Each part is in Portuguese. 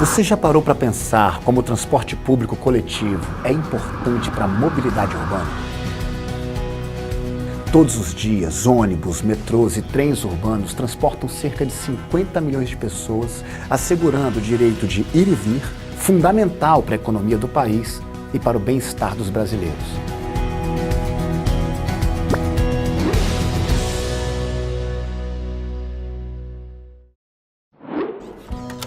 Você já parou para pensar como o transporte público coletivo é importante para a mobilidade urbana? Todos os dias, ônibus, metrôs e trens urbanos transportam cerca de 50 milhões de pessoas, assegurando o direito de ir e vir, fundamental para a economia do país e para o bem-estar dos brasileiros.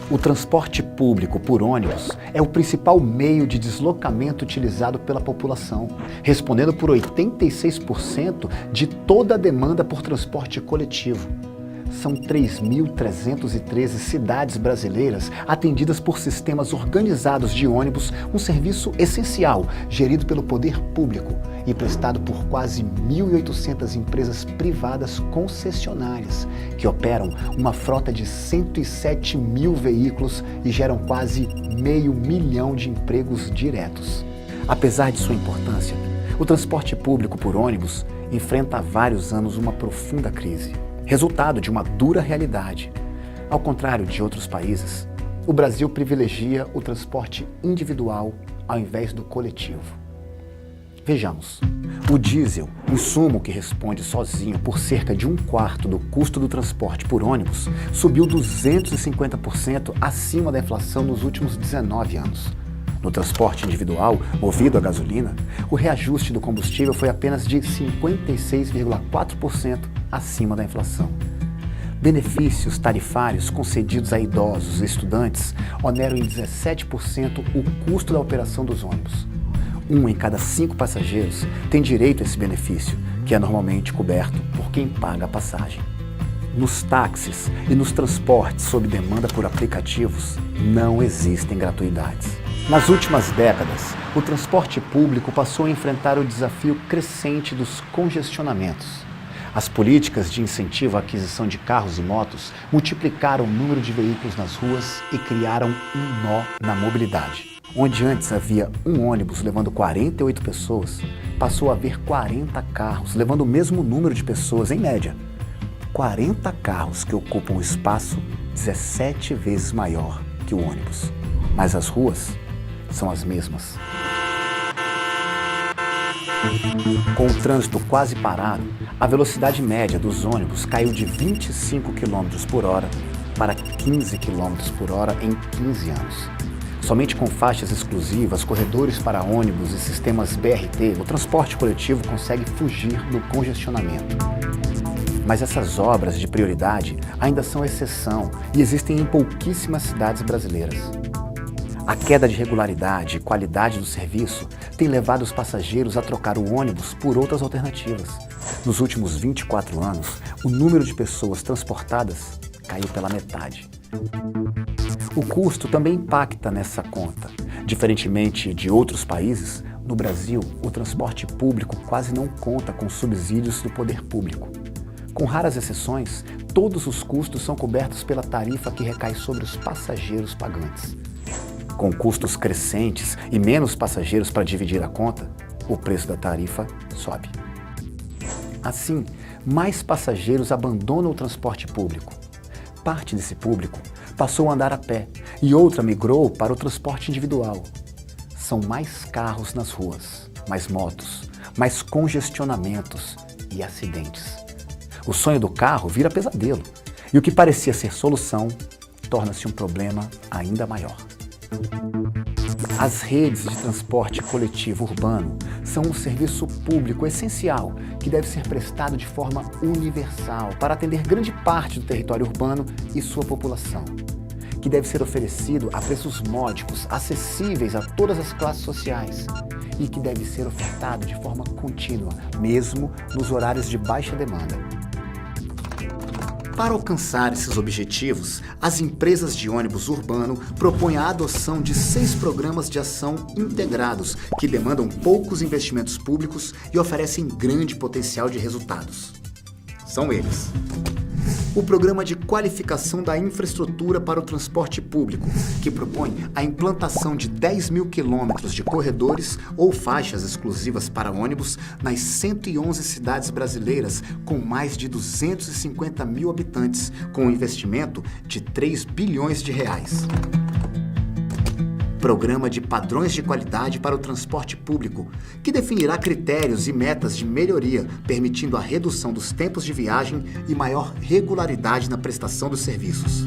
O transporte público por ônibus é o principal meio de deslocamento utilizado pela população, respondendo por 86% de toda a demanda por transporte coletivo. São 3.313 cidades brasileiras atendidas por sistemas organizados de ônibus, um serviço essencial, gerido pelo poder público e prestado por quase 1.800 empresas privadas concessionárias, que operam uma frota de 107 mil veículos e geram quase 500 mil de empregos diretos. Apesar de sua importância, o transporte público por ônibus enfrenta há vários anos uma profunda crise, resultado de uma dura realidade. Ao contrário de outros países, o Brasil privilegia o transporte individual ao invés do coletivo. Vejamos, o diesel, insumo que responde sozinho por cerca de 1/4 do custo do transporte por ônibus, subiu 250% acima da inflação nos últimos 19 anos. No transporte individual, movido a gasolina, o reajuste do combustível foi apenas de 56,4% acima da inflação. Benefícios tarifários concedidos a idosos e estudantes oneram em 17% o custo da operação dos ônibus. 1 em cada 5 passageiros tem direito a esse benefício, que é normalmente coberto por quem paga a passagem. Nos táxis e nos transportes sob demanda por aplicativos, não existem gratuidades. Nas últimas décadas, o transporte público passou a enfrentar o desafio crescente dos congestionamentos. As políticas de incentivo à aquisição de carros e motos multiplicaram o número de veículos nas ruas e criaram um nó na mobilidade. Onde antes havia um ônibus levando 48 pessoas, passou a haver 40 carros levando o mesmo número de pessoas em média. 40 carros que ocupam um espaço 17 vezes maior que o ônibus. Mas as ruas são as mesmas. Com o trânsito quase parado, a velocidade média dos ônibus caiu de 25 km por hora para 15 km por hora em 15 anos. Somente com faixas exclusivas, corredores para ônibus e sistemas BRT, o transporte coletivo consegue fugir do congestionamento. Mas essas obras de prioridade ainda são exceção e existem em pouquíssimas cidades brasileiras. A queda de regularidade e qualidade do serviço tem levado os passageiros a trocar o ônibus por outras alternativas. Nos últimos 24 anos, o número de pessoas transportadas caiu pela metade. O custo também impacta nessa conta. Diferentemente de outros países, no Brasil, o transporte público quase não conta com subsídios do poder público. Com raras exceções, todos os custos são cobertos pela tarifa que recai sobre os passageiros pagantes. Com custos crescentes e menos passageiros para dividir a conta, o preço da tarifa sobe. Assim, mais passageiros abandonam o transporte público. Parte desse público passou a andar a pé e outra migrou para o transporte individual. São mais carros nas ruas, mais motos, mais congestionamentos e acidentes. O sonho do carro vira pesadelo e o que parecia ser solução torna-se um problema ainda maior. As redes de transporte coletivo urbano são um serviço público essencial que deve ser prestado de forma universal para atender grande parte do território urbano e sua população, que deve ser oferecido a preços módicos, acessíveis a todas as classes sociais e que deve ser ofertado de forma contínua, mesmo nos horários de baixa demanda. Para alcançar esses objetivos, as empresas de ônibus urbano propõem a adoção de 6 programas de ação integrados que demandam poucos investimentos públicos e oferecem grande potencial de resultados. São eles: o Programa de Qualificação da Infraestrutura para o Transporte Público, que propõe a implantação de 10 mil quilômetros de corredores ou faixas exclusivas para ônibus nas 111 cidades brasileiras com mais de 250 mil habitantes, com um investimento de 3 bilhões de reais. Programa de Padrões de Qualidade para o Transporte Público, que definirá critérios e metas de melhoria, permitindo a redução dos tempos de viagem e maior regularidade na prestação dos serviços.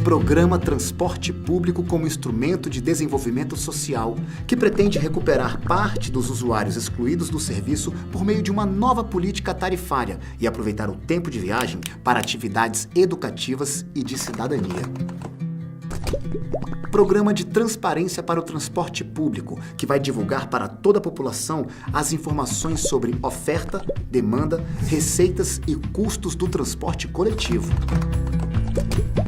Programa Transporte Público como instrumento de desenvolvimento social, que pretende recuperar parte dos usuários excluídos do serviço por meio de uma nova política tarifária e aproveitar o tempo de viagem para atividades educativas e de cidadania. Programa de Transparência para o Transporte Público, que vai divulgar para toda a população as informações sobre oferta, demanda, receitas e custos do transporte coletivo.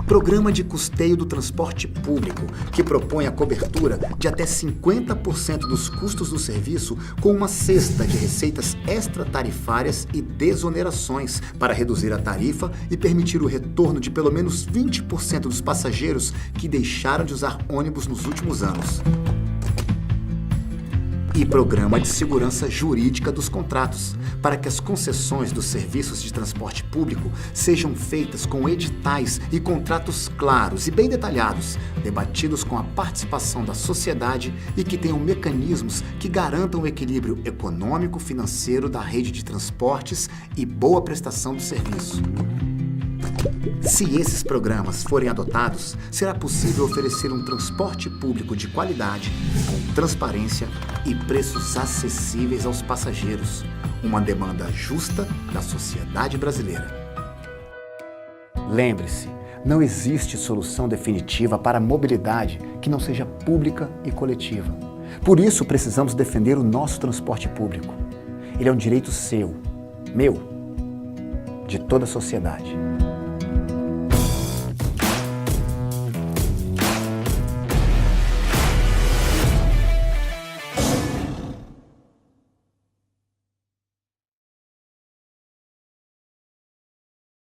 Programa de Custeio do Transporte Público, que propõe a cobertura de até 50% dos custos do serviço com uma cesta de receitas extratarifárias e desonerações para reduzir a tarifa e permitir o retorno de pelo menos 20% dos passageiros que deixaram de usar ônibus nos últimos anos. E Programa de Segurança Jurídica dos Contratos, para que as concessões dos serviços de transporte público sejam feitas com editais e contratos claros e bem detalhados, debatidos com a participação da sociedade e que tenham mecanismos que garantam o equilíbrio econômico, financeiro da rede de transportes e boa prestação do serviço. Se esses programas forem adotados, será possível oferecer um transporte público de qualidade, com transparência e preços acessíveis aos passageiros, uma demanda justa da sociedade brasileira. Lembre-se, não existe solução definitiva para a mobilidade que não seja pública e coletiva. Por isso, precisamos defender o nosso transporte público. Ele é um direito seu, meu, de toda a sociedade.